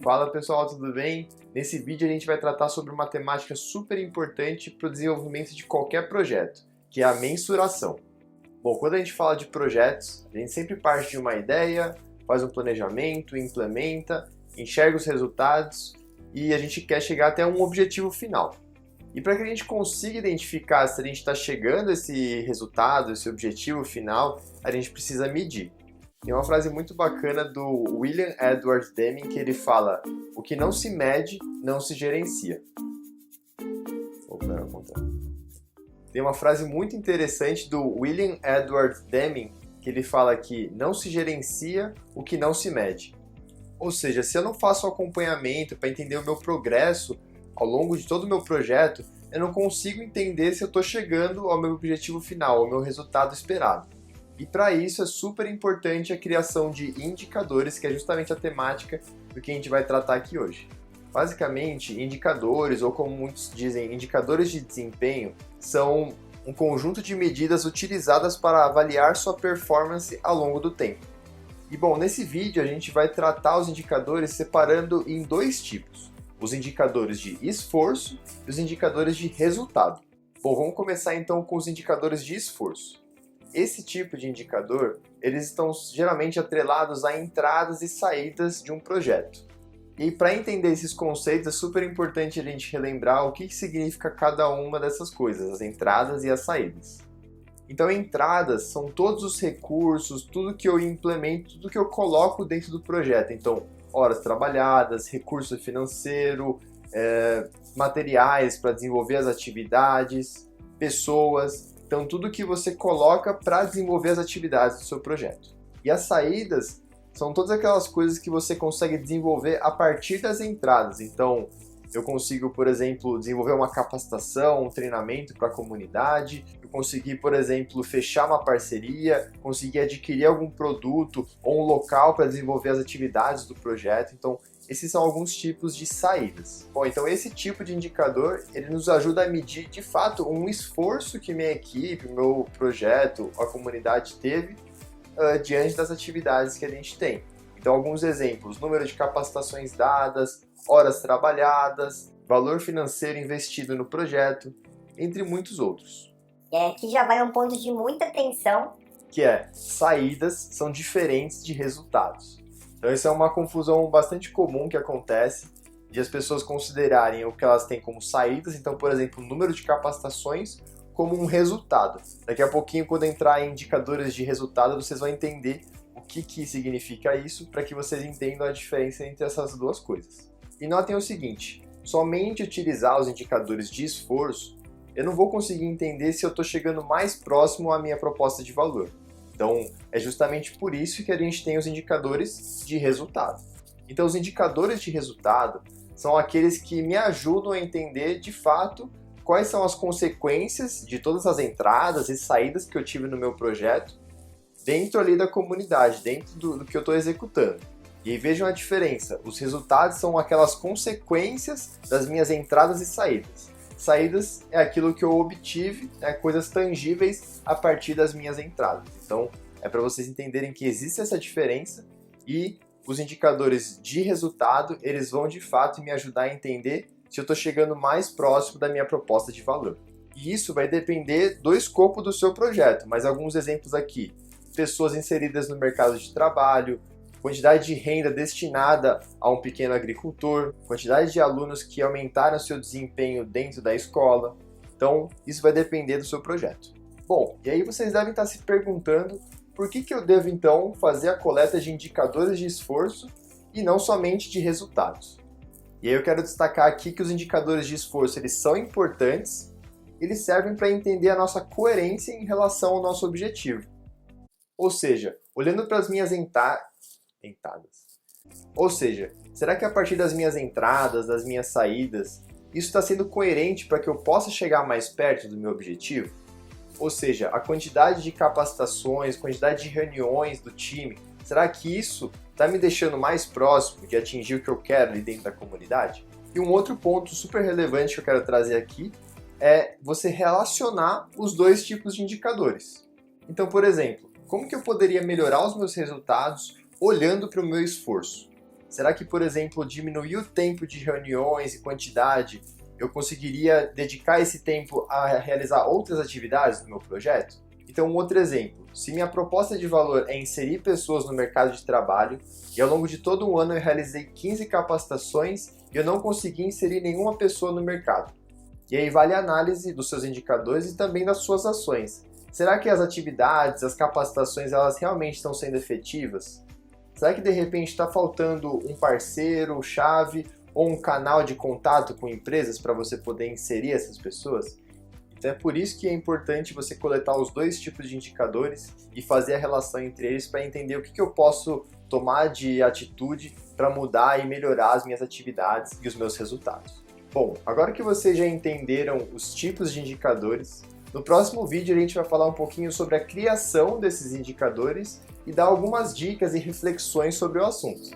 Fala pessoal, tudo bem? Nesse vídeo a gente vai tratar sobre uma temática super importante para o desenvolvimento de qualquer projeto, que é a mensuração. Bom, quando a gente fala de projetos, a gente sempre parte de uma ideia, faz um planejamento, implementa, enxerga os resultados e a gente quer chegar até um objetivo final. E para que a gente consiga identificar se a gente está chegando a esse resultado, esse objetivo final, a gente precisa medir. Tem uma frase muito bacana do William Edward Deming que ele fala: o que não se mede, não se gerencia. Tem uma frase muito interessante do William Edward Deming que ele fala que não se gerencia o que não se mede. Ou seja, se eu não faço um acompanhamento para entender o meu progresso ao longo de todo o meu projeto, eu não consigo entender se eu estou chegando ao meu objetivo final, ao meu resultado esperado. E para isso é super importante a criação de indicadores, que é justamente a temática do que a gente vai tratar aqui hoje. Basicamente, indicadores, ou como muitos dizem, indicadores de desempenho, são um conjunto de medidas utilizadas para avaliar sua performance ao longo do tempo. E bom, nesse vídeo a gente vai tratar os indicadores separando em dois tipos: os indicadores de esforço e os indicadores de resultado. Bom, vamos começar então com os indicadores de esforço. Esse tipo de indicador, eles estão geralmente atrelados a entradas e saídas de um projeto. E para entender esses conceitos é super importante a gente relembrar o que significa cada uma dessas coisas, as entradas e as saídas. Então, entradas são todos os recursos, tudo que eu implemento, tudo que eu coloco dentro do projeto. Então, horas trabalhadas, recurso financeiro, materiais para desenvolver as atividades, pessoas. Então, tudo que você coloca para desenvolver as atividades do seu projeto. E as saídas são todas aquelas coisas que você consegue desenvolver a partir das entradas. Então, eu consigo, por exemplo, desenvolver uma capacitação, um treinamento para a comunidade, eu consegui, por exemplo, fechar uma parceria, conseguir adquirir algum produto ou um local para desenvolver as atividades do projeto. Então, esses são alguns tipos de saídas. Bom, então esse tipo de indicador, ele nos ajuda a medir, de fato, um esforço que minha equipe, meu projeto, a comunidade teve diante das atividades que a gente tem. Então, alguns exemplos: número de capacitações dadas, horas trabalhadas, valor financeiro investido no projeto, entre muitos outros. Aqui já vai um ponto de muita atenção, que é: saídas são diferentes de resultados. Então, isso é uma confusão bastante comum que acontece, de as pessoas considerarem o que elas têm como saídas, então, por exemplo, o número de capacitações, como um resultado. Daqui a pouquinho, quando entrar em indicadores de resultado, vocês vão entender o que significa isso, para que vocês entendam a diferença entre essas duas coisas. E notem o seguinte: somente utilizar os indicadores de esforço, eu não vou conseguir entender se eu estou chegando mais próximo à minha proposta de valor. Então, é justamente por isso que a gente tem os indicadores de resultado. Então, os indicadores de resultado são aqueles que me ajudam a entender, de fato, quais são as consequências de todas as entradas e saídas que eu tive no meu projeto dentro ali da comunidade, dentro do que eu estou executando. E aí vejam a diferença: os resultados são aquelas consequências das minhas entradas e saídas. Saídas é aquilo que eu obtive, coisas tangíveis a partir das minhas entradas. Então, é para vocês entenderem que existe essa diferença, e os indicadores de resultado, eles vão de fato me ajudar a entender se eu estou chegando mais próximo da minha proposta de valor. E isso vai depender do escopo do seu projeto, mas alguns exemplos aqui: pessoas inseridas no mercado de trabalho, quantidade de renda destinada a um pequeno agricultor, quantidade de alunos que aumentaram seu desempenho dentro da escola. Então, isso vai depender do seu projeto. Bom, e aí vocês devem estar se perguntando por que eu devo então fazer a coleta de indicadores de esforço e não somente de resultados. E aí eu quero destacar aqui que os indicadores de esforço, eles são importantes, eles servem para entender a nossa coerência em relação ao nosso objetivo. Ou seja, olhando para as minhas entradas. Ou seja, será que a partir das minhas entradas, das minhas saídas, isso está sendo coerente para que eu possa chegar mais perto do meu objetivo? Ou seja, a quantidade de capacitações, quantidade de reuniões do time, será que isso está me deixando mais próximo de atingir o que eu quero ali dentro da comunidade? E um outro ponto super relevante que eu quero trazer aqui é você relacionar os dois tipos de indicadores. Então, por exemplo, como que eu poderia melhorar os meus resultados olhando para o meu esforço? Será que, por exemplo, diminuir o tempo de reuniões e quantidade, eu conseguiria dedicar esse tempo a realizar outras atividades no meu projeto? Então, um outro exemplo, se minha proposta de valor é inserir pessoas no mercado de trabalho e ao longo de todo um ano eu realizei 15 capacitações e eu não consegui inserir nenhuma pessoa no mercado. E aí vale a análise dos seus indicadores e também das suas ações. Será que as atividades, as capacitações, elas realmente estão sendo efetivas? Será que de repente está faltando um parceiro, chave ou um canal de contato com empresas para você poder inserir essas pessoas? Então é por isso que é importante você coletar os dois tipos de indicadores e fazer a relação entre eles para entender o que eu posso tomar de atitude para mudar e melhorar as minhas atividades e os meus resultados. Bom, agora que vocês já entenderam os tipos de indicadores, no próximo vídeo a gente vai falar um pouquinho sobre a criação desses indicadores e dar algumas dicas e reflexões sobre o assunto.